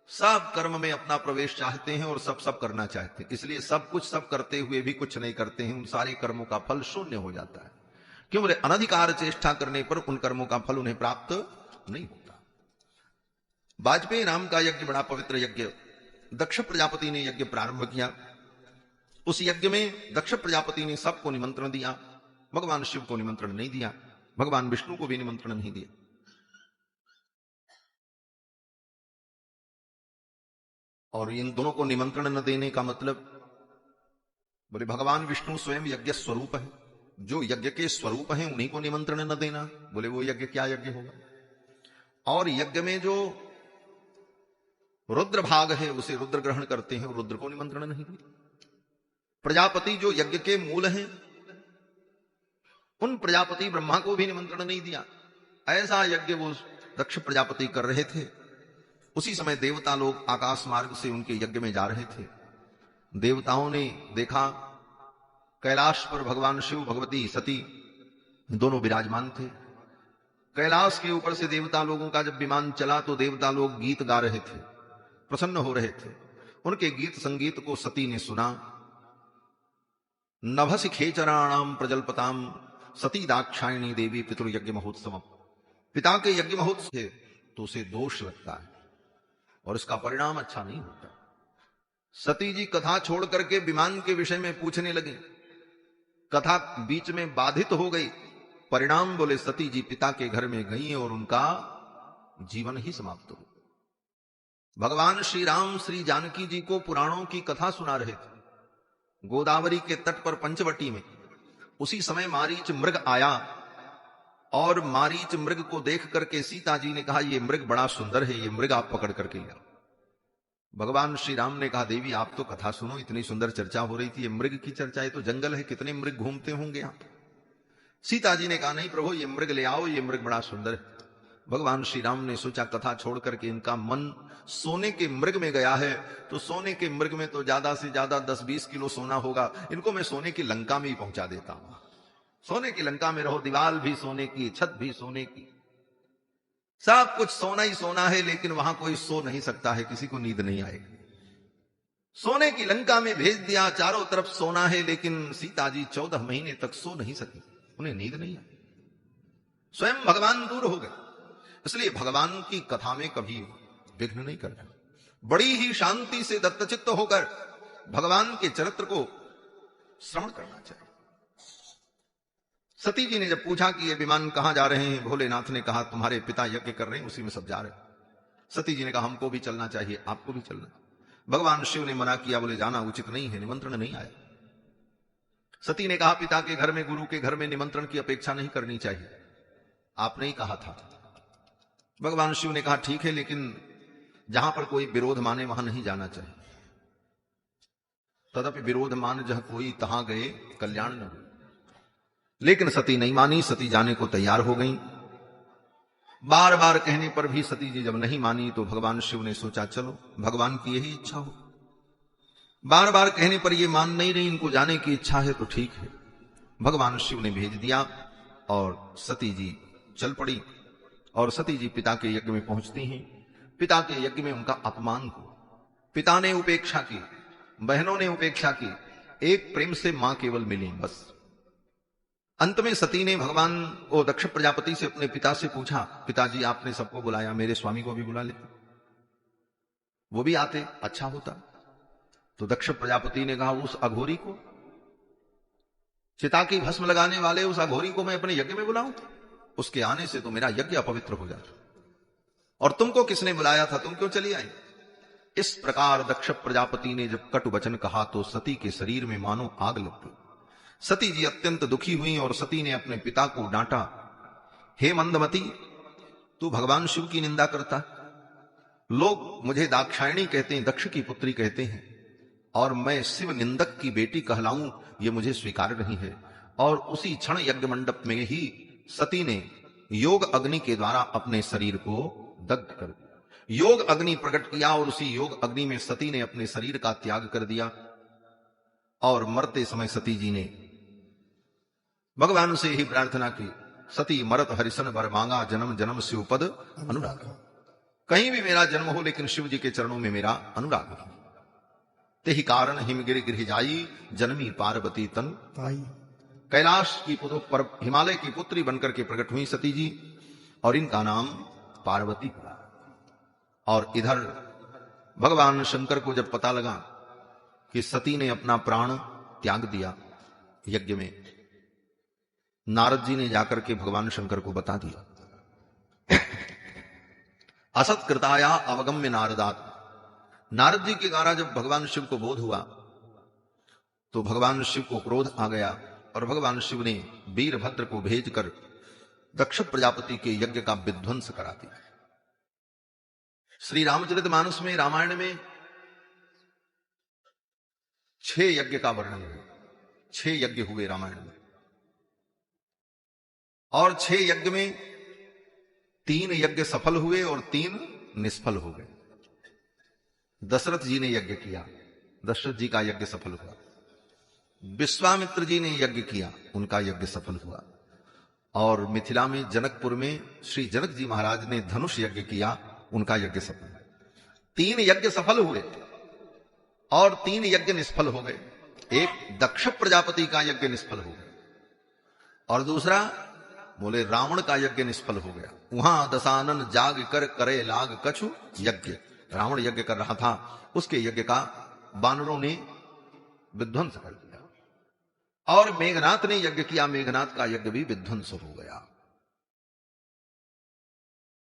सब कर्म में अपना प्रवेश चाहते हैं और सब करना चाहते हैं। इसलिए सब कुछ सब करते हुए भी कुछ नहीं करते हैं। उन सारे कर्मों का फल शून्य हो जाता है। क्यों? बोले अनधिकार चेष्टा करने पर उन कर्मों का फल उन्हें प्राप्त नहीं होता। वाजपेयी नाम का यज्ञ बड़ा पवित्र यज्ञ, दक्ष प्रजापति ने यज्ञ प्रारंभ किया। उस यज्ञ में दक्ष प्रजापति ने सबको निमंत्रण दिया, भगवान शिव को निमंत्रण नहीं दिया, भगवान विष्णु को भी निमंत्रण नहीं दिया। और इन दोनों को निमंत्रण न देने का मतलब, बोले भगवान विष्णु स्वयं यज्ञ स्वरूप है, जो यज्ञ के स्वरूप हैं उन्हीं को निमंत्रण न देना। बोले वो यज्ञ क्या यज्ञ होगा? और यज्ञ में जो रुद्र भाग है उसे रुद्र ग्रहण करते हैं, रुद्र को निमंत्रण नहीं दिया। प्रजापति जो यज्ञ के मूल हैं उन प्रजापति ब्रह्मा को भी निमंत्रण नहीं दिया। ऐसा यज्ञ वो दक्ष प्रजापति कर रहे थे। उसी समय देवता लोग आकाश मार्ग से उनके यज्ञ में जा रहे थे। देवताओं ने देखा कैलाश पर भगवान शिव भगवती सती दोनों विराजमान थे। कैलाश के ऊपर से देवता लोगों का जब विमान चला तो देवता लोग गीत गा रहे थे, प्रसन्न हो रहे थे। उनके गीत संगीत को सती ने सुना। नभसि खेचराणाम प्रजल्पताम सती दाक्षायणी देवी पितृयज्ञ महोत्सव। पिता के यज्ञ महोत्सव से तो उसे दोष लगता है और इसका परिणाम अच्छा नहीं होता। सती जी कथा छोड़ करके विमान के विषय में पूछने लगे। कथा बीच में बाधित हो गई। परिणाम बोले सती जी पिता के घर में गई और उनका जीवन ही समाप्त हो। भगवान श्री राम श्री जानकी जी को पुराणों की कथा सुना रहे थे गोदावरी के तट पर पंचवटी में। उसी समय मारीच मृग आया और मारीच मृग को देख करके सीता जी ने कहा ये मृग बड़ा सुंदर है, ये मृग आप पकड़ करके लाओ। भगवान श्री राम ने कहा देवी आप तो कथा सुनो, इतनी सुंदर चर्चा हो रही थी, ये मृग की चर्चा है तो जंगल है, कितने मृग घूमते होंगे यहाँ। सीता जी ने कहा नहीं प्रभु ये मृग ले आओ, ये मृग बड़ा सुंदर है। भगवान श्री राम ने सोचा कथा छोड़ करके इनका मन सोने के मृग में गया है तो सोने के मृग में तो ज्यादा से ज्यादा 10-20 किलो सोना होगा, इनको मैं सोने की लंका में ही पहुंचा देता हूं। सोने की लंका में रहो, दीवार भी सोने की, छत भी सोने की, सब कुछ सोना ही सोना है, लेकिन वहां कोई सो नहीं सकता है, किसी को नींद नहीं आएगी। सोने की लंका में भेज दिया, चारों तरफ सोना है, लेकिन सीता जी 14 महीने तक सो नहीं सकी, उन्हें नींद नहीं आई। स्वयं भगवान दूर हो गए। इसलिए भगवान की कथा में कभी विघ्न नहीं करना। बड़ी ही शांति से दत्तचित्त होकर भगवान के चरित्र को श्रवण करना चाहिए। सती जी ने जब पूछा कि ये विमान कहां जा रहे हैं, भोलेनाथ ने कहा तुम्हारे पिता यज्ञ कर रहे हैं, उसी में सब जा रहे हैं। सती जी ने कहा हमको भी चलना चाहिए, आपको भी चलना। भगवान शिव ने मना किया, बोले जाना उचित नहीं है, निमंत्रण नहीं आया। सती ने कहा पिता के घर में, गुरु के घर में निमंत्रण की अपेक्षा नहीं करनी चाहिए, आपने ही कहा था। भगवान शिव ने कहा ठीक है, लेकिन जहां पर कोई विरोध माने वहां नहीं जाना चाहिए। तदपि विरोध मान जह कोई तहां गए कल्याण न हो। लेकिन सती नहीं मानी, सती जाने को तैयार हो गई। बार बार कहने पर भी सती जी जब नहीं मानी तो भगवान शिव ने सोचा चलो भगवान की यही इच्छा हो। बार बार कहने पर ये मान नहीं रही, इनको जाने की इच्छा है तो ठीक है। भगवान शिव ने भेज दिया और सती जी चल पड़ी। और सती जी पिता के यज्ञ में पहुंचती हैं। पिता के यज्ञ में उनका अपमान हुआ, पिता ने उपेक्षा की, बहनों ने उपेक्षा की, एक प्रेम से मां केवल मिली बस। अंत में सती ने भगवान को दक्ष प्रजापति से अपने पिता से पूछा, पिताजी आपने सबको बुलाया, मेरे स्वामी को भी बुला लेते, वो भी आते अच्छा होता। तो दक्ष प्रजापति ने कहा उस अघोरी को, चिता की भस्म लगाने वाले उस अघोरी को मैं अपने यज्ञ में बुलाऊं? उसके आने से तो मेरा यज्ञ अपवित्र हो जाता। और तुमको किसने बुलाया था, तुम क्यों चली आई? इस प्रकार दक्ष प्रजापति ने जब कटु वचन कहा तो सती के शरीर में मानो आग लग गई। सती जी अत्यंत दुखी हुई और सती ने अपने पिता को डांटा, हे मंदमती, तू भगवान शिव की निंदा करता। लोग मुझे दाक्षायणी कहते हैं, दक्ष की पुत्री कहते हैं, और मैं शिव निंदक की बेटी कहलाऊं ये मुझे स्वीकार नहीं है। और उसी क्षण यज्ञ मंडप में ही सती ने योग अग्नि के द्वारा अपने शरीर को दग्ध कर दिया। योग अग्नि प्रकट किया और उसी योग अग्नि में सती ने अपने शरीर का त्याग कर दिया। और मरते समय सती जी ने भगवान से ही प्रार्थना की, सती मरत हरिसन वर मांगा, जन्म जन्म शिव पद अनुराग। कहीं भी मेरा जन्म हो लेकिन शिव जी के चरणों में मेरा अनुराग हो। तेहि कारण हिमगिरि गृह जाई, जन्मी पार्वती तन पाई। कैलाश की पर हिमालय की पुत्री बनकर के प्रकट हुई सती जी, और इनका नाम पार्वती पड़ा। और इधर भगवान शंकर को जब पता लगा कि सती ने अपना प्राण त्याग दिया यज्ञ में, नारद जी ने जाकर के भगवान शंकर को बता दिया। असत्कृताया अवगम्य नारदात। नारद जी के द्वारा जब भगवान शिव को बोध हुआ तो भगवान शिव को क्रोध आ गया और भगवान शिव ने वीरभद्र को भेजकर दक्ष प्रजापति के यज्ञ का विध्वंस करा दिया। श्री रामचरितमानस में, रामायण में 6 यज्ञ का वर्णन है। 6 यज्ञ हुए रामायण में, और 6 यज्ञ में 3 यज्ञ सफल हुए और 3 निष्फल हो गए। दशरथ जी ने यज्ञ किया, दशरथ जी का यज्ञ सफल हुआ। विश्वामित्र जी ने यज्ञ किया, उनका यज्ञ सफल हुआ। और मिथिला में जनकपुर में श्री जनक जी महाराज ने धनुष यज्ञ किया, उनका यज्ञ सफल हुआ। 3 यज्ञ सफल हुए और 3 यज्ञ निष्फल हो गए। एक दक्ष प्रजापति का यज्ञ निष्फल हो गया और दूसरा बोले रावण का यज्ञ निष्फल हो गया। वहां दशानन जाग कर करे लाग कछु यज्ञ। रावण यज्ञ कर रहा था, उसके यज्ञ का बानरों ने विध्वंस कर दिया। और मेघनाथ ने यज्ञ किया, मेघनाथ का यज्ञ भी विध्वंस हो गया।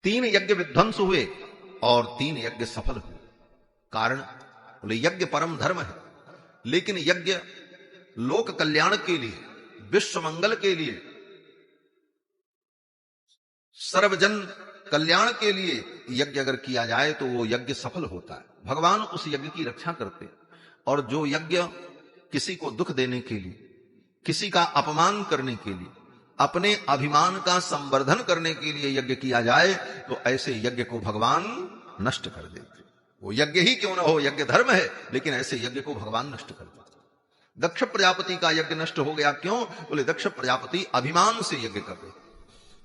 3 यज्ञ विध्वंस हुए और 3 यज्ञ सफल हुए। कारण बोले यज्ञ परम धर्म है, लेकिन यज्ञ लोक कल्याण के लिए, विश्व मंगल के लिए, सर्वजन कल्याण के लिए यज्ञ अगर किया जाए तो वो यज्ञ सफल होता है। भगवान उस यज्ञ की रक्षा करते हैं। और जो यज्ञ किसी को दुख देने के लिए, किसी का अपमान करने के लिए, अपने अभिमान का संवर्धन करने के लिए यज्ञ किया जाए तो ऐसे यज्ञ को भगवान नष्ट कर देते। वो यज्ञ ही क्यों न हो, यज्ञ धर्म है, लेकिन ऐसे यज्ञ को भगवान नष्ट कर देते। दक्ष प्रजापति का यज्ञ नष्ट हो गया, क्यों? बोले दक्ष प्रजापति अभिमान से यज्ञ कर रहे थे,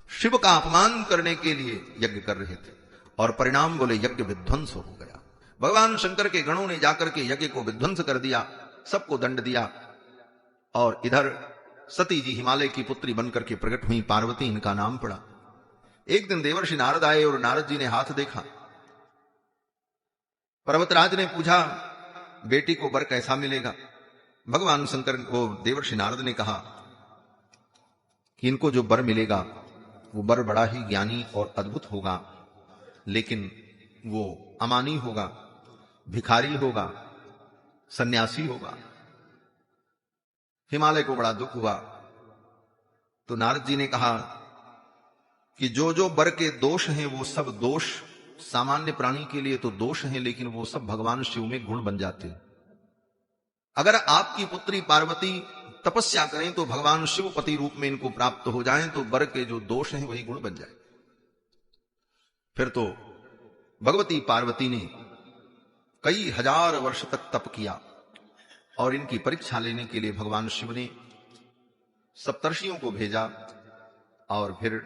शिव का अपमान करने के लिए यज्ञ कर रहे थे, और परिणाम बोले यज्ञ विध्वंस हो गया। भगवान शंकर के गणों ने जाकर के यज्ञ को विध्वंस कर दिया, सबको दंड दिया। और इधर सती जी हिमालय की पुत्री बनकर के प्रकट हुई, पार्वती इनका नाम पड़ा। एक दिन देवर्षि नारद आए और नारद जी ने हाथ देखा पर्वतराज ने पूछा, बेटी को वर कैसा मिलेगा? भगवान शंकर को देवर्षि नारद ने कहा कि इनको जो वर मिलेगा वो वर बड़ा ही ज्ञानी और अद्भुत होगा, लेकिन वो अमानी होगा, भिखारी होगा, सन्यासी होगा। हिमालय को बड़ा दुख हुआ। तो नारद जी ने कहा कि जो जो वर के दोष हैं वो सब दोष सामान्य प्राणी के लिए तो दोष हैं, लेकिन वो सब भगवान शिव में गुण बन जाते हैं। अगर आपकी पुत्री पार्वती तपस्या करें तो भगवान शिव पति रूप में इनको प्राप्त हो जाएं तो वर के जो दोष हैं वही गुण बन जाए। फिर तो भगवती पार्वती ने कई हजार वर्ष तक तप किया और इनकी परीक्षा लेने के लिए भगवान शिव ने सप्तर्षियों को भेजा और फिर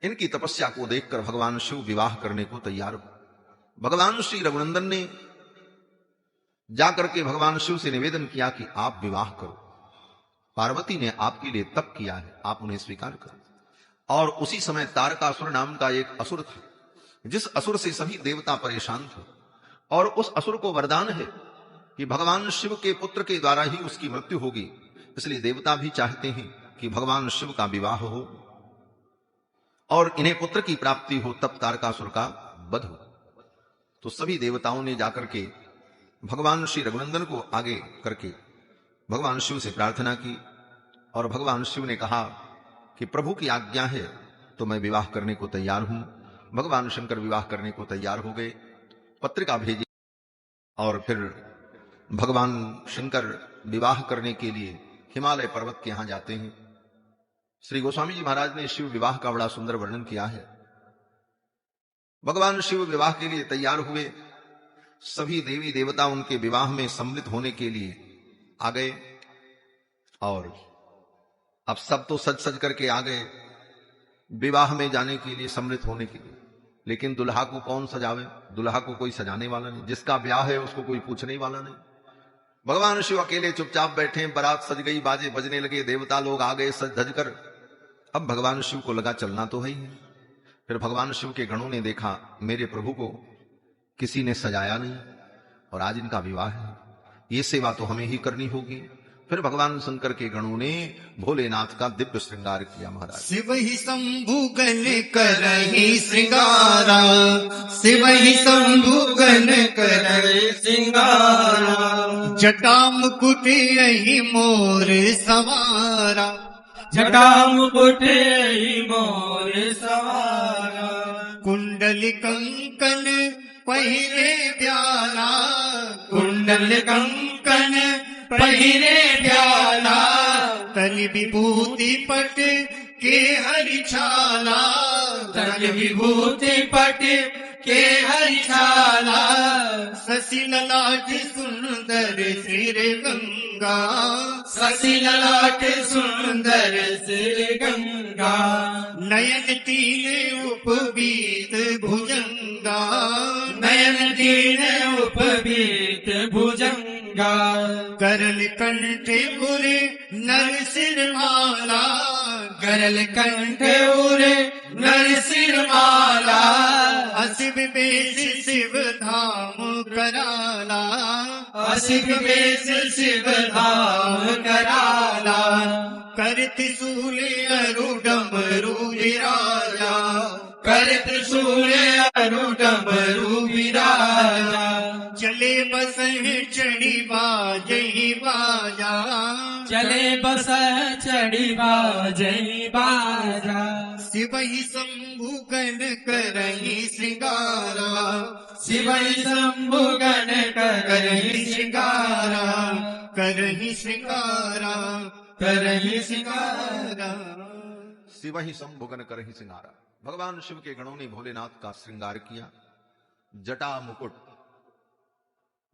इनकी तपस्या को देखकर भगवान शिव विवाह करने को तैयार हुए। भगवान श्री रघुनंदन ने जाकर के भगवान शिव से निवेदन किया कि आप विवाह करो, पार्वती ने आपके लिए तप किया है, आप उन्हें स्वीकार करो। और उसी समय तारकासुर नाम का एक असुर था, जिस असुर से सभी देवता परेशान थे, और उस असुर को वरदान है कि भगवान शिव के पुत्र के द्वारा ही उसकी मृत्यु होगी, इसलिए देवता भी चाहते हैं कि भगवान शिव का विवाह हो और इन्हें पुत्र की प्राप्ति हो, तब तारकासुर का वध हो। तो सभी देवताओं ने जाकर के भगवान श्री रघुनंदन को आगे करके भगवान शिव से प्रार्थना की और भगवान शिव ने कहा कि प्रभु की आज्ञा है तो मैं विवाह करने को तैयार हूं। भगवान शंकर विवाह करने को तैयार हो गए, पत्रिका भेजी और फिर भगवान शंकर विवाह करने के लिए हिमालय पर्वत के यहां जाते हैं। श्री गोस्वामी जी महाराज ने शिव विवाह का बड़ा सुंदर वर्णन किया है। भगवान शिव विवाह के लिए तैयार हुए, सभी देवी देवता उनके विवाह में सम्मिलित होने के लिए आ गए और अब सब तो सज सज करके आ गए विवाह में जाने के लिए, सम्मिलित होने के लिए, लेकिन दुल्हा को कौन सजावे? दुल्हा को कोई सजाने वाला नहीं, जिसका ब्याह है उसको कोई पूछने वाला नहीं। भगवान शिव अकेले चुपचाप बैठे, बारात सज गई, बाजे बजने लगे, देवता लोग आ गए सज धज कर। अब भगवान शिव को लगा चलना तो है ही है। फिर भगवान शिव के गणों ने देखा मेरे प्रभु को किसी ने सजाया नहीं और आज इनका विवाह है, ये सेवा तो हमें ही करनी होगी। फिर भगवान शंकर के गणों ने भोलेनाथ का दिव्य श्रृंगार किया। महाराज शिव ही शंभु गण करहि श्रृंगारा, शिव ही शंभु गण करहि श्रृंगारा, जटा मुकुट यही मोर सवारा, जटा मुकुट यही मोर सवारा, कुंडल कंकन पहिरे प्याला, कुंडल कंकन पहिरे प्याला, तनि विभूति पट के हरिछाला, तनि विभूति पट के हरिछाला, शशि ललाट सुंदर सिर गंगा, शशि ललाट सुंदर सिर गंगा, नयन तीन उपवीत भुजंगा, नयन तीन उपवीत भुजंगा, करल कंठ उर नर सिर माला, करल कंठ उर नर सिर माला, असिब बेश शिव धाम कराला, असिब बेश शिव धाम कराला, कर त्रिशूल अरु डमरू विराजा, कर त्रिशूल अरु डमरू विराजा, चले बस चढ़ी बाजही बाजा, चले बस चढ़ी बाजही बाजा, शिव ही शंभु गण करहि श्रृंगारा, शिव ही शंभु गण करहि श्रृंगारा, करहि श्रृंगारा, करहि श्रृंगारा, शिव ही शंभुगन करहि श्रृंगारा। भगवान शिव के गणों ने भोलेनाथ का श्रृंगार किया। जटा मुकुट,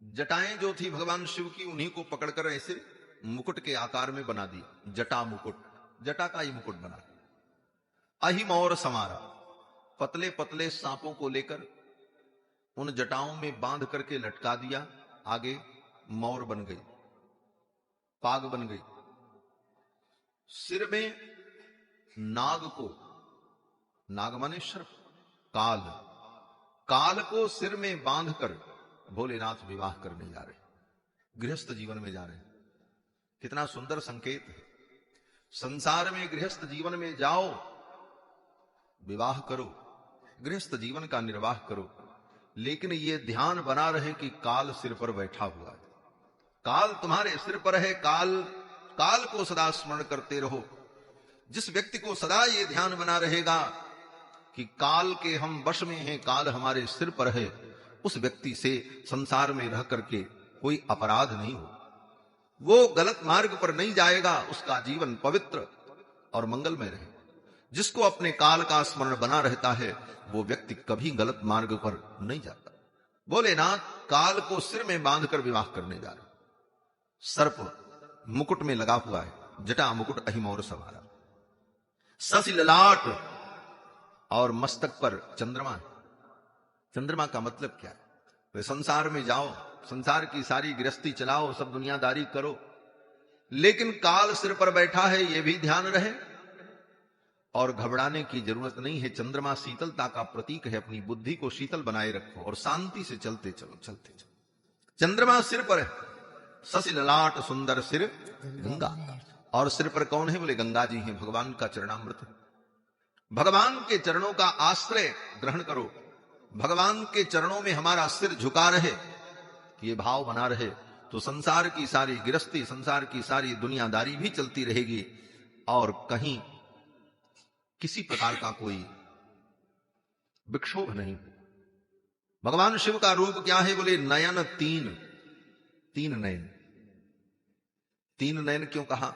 जटाएं जो थी भगवान शिव की उन्हीं को पकड़कर ऐसे मुकुट के आकार में बना दिया। जटा मुकुट, जटा का ही मुकुट बना। अहिम और समारा, पतले पतले सांपों को लेकर उन जटाओं में बांध करके लटका दिया। आगे मोर बन गई, पाग बन गई। सिर में नाग को, नाग माने सर्प, काल, काल को सिर में बांधकर भोलेनाथ विवाह करने जा रहे, गृहस्थ जीवन में जा रहे। कितना सुंदर संकेत है। संसार में गृहस्थ जीवन में जाओ, विवाह करो, गृहस्थ जीवन का निर्वाह करो, लेकिन ये ध्यान बना रहे कि काल सिर पर बैठा हुआ है। काल तुम्हारे सिर पर है। काल को सदा स्मरण करते रहो। जिस व्यक्ति को सदा ये ध्यान बना रहेगा कि काल के हम वश में हैं, काल हमारे सिर पर है, उस व्यक्ति से संसार में रह करके कोई अपराध नहीं हो, वो गलत मार्ग पर नहीं जाएगा, उसका जीवन पवित्र और मंगलमय रहे। जिसको अपने काल का स्मरण बना रहता है, वो व्यक्ति कभी गलत मार्ग पर नहीं जाता। भोलेनाथ काल को सिर में बांधकर विवाह करने जा रहे। सर्प मुकुट में लगा हुआ है, जटा मुकुट अहिमोर सवारा, ससी ललाट और मस्तक पर चंद्रमा है। चंद्रमा का मतलब क्या है? वे संसार में जाओ, संसार की सारी गृहस्थी चलाओ, सब दुनियादारी करो, लेकिन काल सिर पर बैठा है, ये भी ध्यान रहे। और घबराने की जरूरत नहीं है। चंद्रमा शीतलता का प्रतीक है। अपनी बुद्धि को शीतल बनाए रखो और शांति से चलते चलो, चलते चलो। चंद्रमा सिर पर है, ससी ललाट सुंदर सिर गंगा। और सिर पर कौन है? बोले गंगा जी हैं, भगवान का चरणामृत। भगवान के चरणों का आश्रय ग्रहण करो, भगवान के चरणों में हमारा सिर झुका रहे, ये भाव बना रहे, तो संसार की सारी गृहस्थी, संसार की सारी दुनियादारी भी चलती रहेगी और कहीं किसी प्रकार का कोई विक्षोभ नहीं। भगवान शिव का रूप क्या है? बोले नयन तीन नयन। तीन नयन क्यों कहा?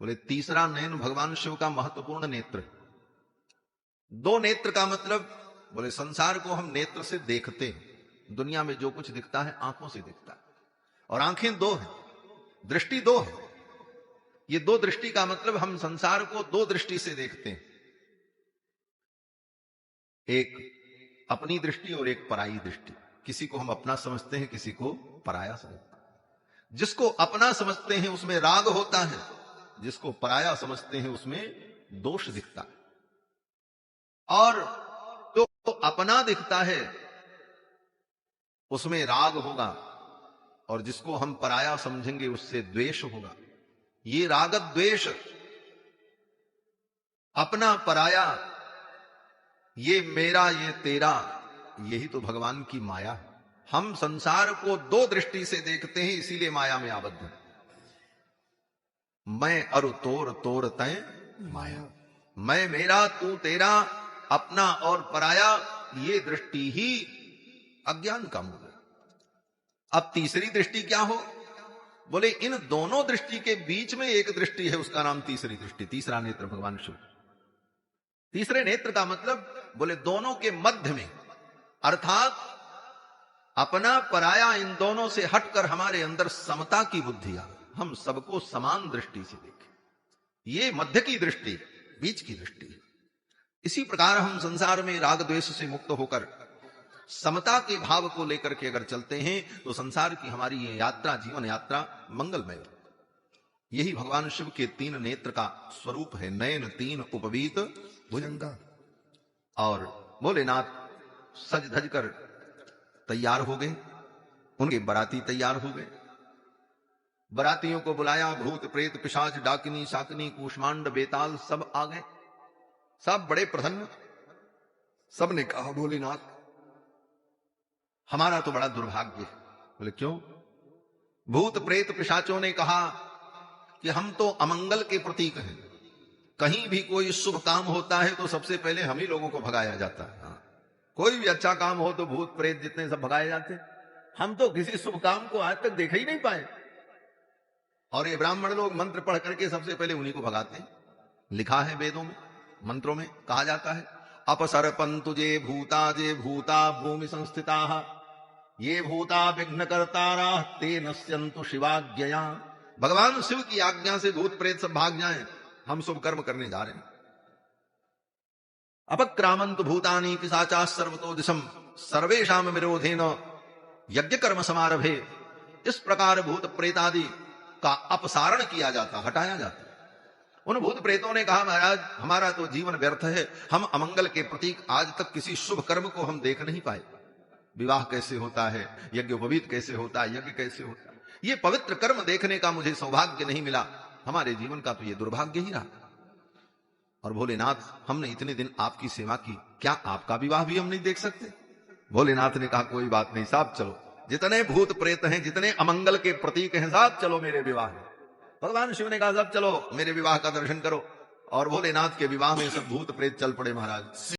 बोले तीसरा नयन भगवान शिव का महत्वपूर्ण नेत्र है। दो नेत्र का मतलब, बोले संसार को हम नेत्र से देखते हैं। दुनिया में जो कुछ दिखता है आंखों से दिखता है, और आंखें दो हैं, दृष्टि दो है। ये दो दृष्टि का मतलब हम संसार को दो दृष्टि से देखते हैं, एक अपनी दृष्टि और एक पराई दृष्टि। किसी को हम अपना समझते हैं, किसी को पराया समझते हैं। जिसको अपना समझते हैं उसमें राग होता है, जिसको पराया समझते हैं उसमें दोष दिखता है। और जो अपना दिखता है उसमें राग होगा, और जिसको हम पराया समझेंगे उससे द्वेष होगा। ये राग द्वेष, अपना पराया, ये मेरा ये तेरा, यही तो भगवान की माया है। हम संसार को दो दृष्टि से देखते हैं, इसीलिए माया में आबद्ध है। मैं अरु तोर तोर तय माया, मैं मेरा तू तेरा, अपना और पराया, ये दृष्टि ही अज्ञान का मूल है। अब तीसरी दृष्टि क्या हो? बोले इन दोनों दृष्टि के बीच में एक दृष्टि है, उसका नाम तीसरी दृष्टि, तीसरा नेत्र भगवान शिव। तीसरे नेत्र का मतलब, बोले दोनों के मध्य में, अर्थात अपना पराया इन दोनों से हटकर हमारे अंदर समता की बुद्धि आ, हम सबको समान दृष्टि से देखें। ये मध्य की दृष्टि, बीच की दृष्टि है। इसी प्रकार हम संसार में राग द्वेष से मुक्त होकर समता के भाव को लेकर के अगर चलते हैं, तो संसार की हमारी ये यात्रा, जीवन यात्रा मंगलमय। यही भगवान शिव के तीन नेत्र का स्वरूप है। नयन तीन उपवीत भुजंगा। और भोलेनाथ सज धज कर तैयार हो गए, उनके बराती तैयार हो गए। बरातियों को बुलाया, भूत प्रेत पिशाच डाकिनी शाकिनी कूष्मांड बेताल सब आ गए। सब बड़े प्रसन्न। सब ने कहा भोलेनाथ हमारा तो बड़ा दुर्भाग्य है। बोले क्यों? भूत प्रेत पिशाचों ने कहा कि हम तो अमंगल के प्रतीक हैं, कहीं भी कोई शुभ काम होता है तो सबसे पहले हम ही लोगों को भगाया जाता है। कोई भी अच्छा काम हो तो भूत प्रेत जितने सब भगाए जाते, हम तो किसी शुभ काम को आज तक देख ही नहीं पाए। और ये ब्राह्मण लोग मंत्र पढ़ करके सबसे पहले उन्हीं को भगाते हैं। लिखा है वेदों में, मंत्रों में कहा जाता है, अपसर्पन्तु जे भूता भूमि संस्थिता, ये भूता विघ्न कर्तारा ते नश्यन्तु शिवाज्ञया। भगवान शिव की आज्ञा से भूत प्रेत सब भाग जाएं, हम शुभ कर्म करने जा रहे हैं। अपक्रामन्तु भूतानि पिशाचा सर्वतो दिशम सर्वेषाम विरोधेन यज्ञ कर्म समारभे। इस प्रकार भूत प्रेतादि का अपसारण किया जाता, हटाया जाता। उन भूत प्रेतों ने कहा महाराज हमारा तो जीवन व्यर्थ है, हम अमंगल के प्रतीक, आज तक किसी शुभ कर्म को हम देख नहीं पाए। विवाह कैसे होता है, यज्ञोपवीत कैसे होता है, यज्ञ कैसे होता है, ये पवित्र कर्म देखने का मुझे सौभाग्य नहीं मिला। हमारे जीवन का तो ये दुर्भाग्य ही रहा। और भोलेनाथ, हमने इतने दिन आपकी सेवा की, क्या आपका विवाह भी हम नहीं देख सकते? भोलेनाथ ने कहा कोई बात नहीं साहब, चलो, जितने भूत प्रेत हैं, जितने अमंगल के प्रतीक हैं, साहब चलो मेरे विवाह में। भगवान शिव ने कहा साहब चलो मेरे विवाह का दर्शन करो। और भोलेनाथ के विवाह में सब भूत प्रेत चल पड़े महाराज।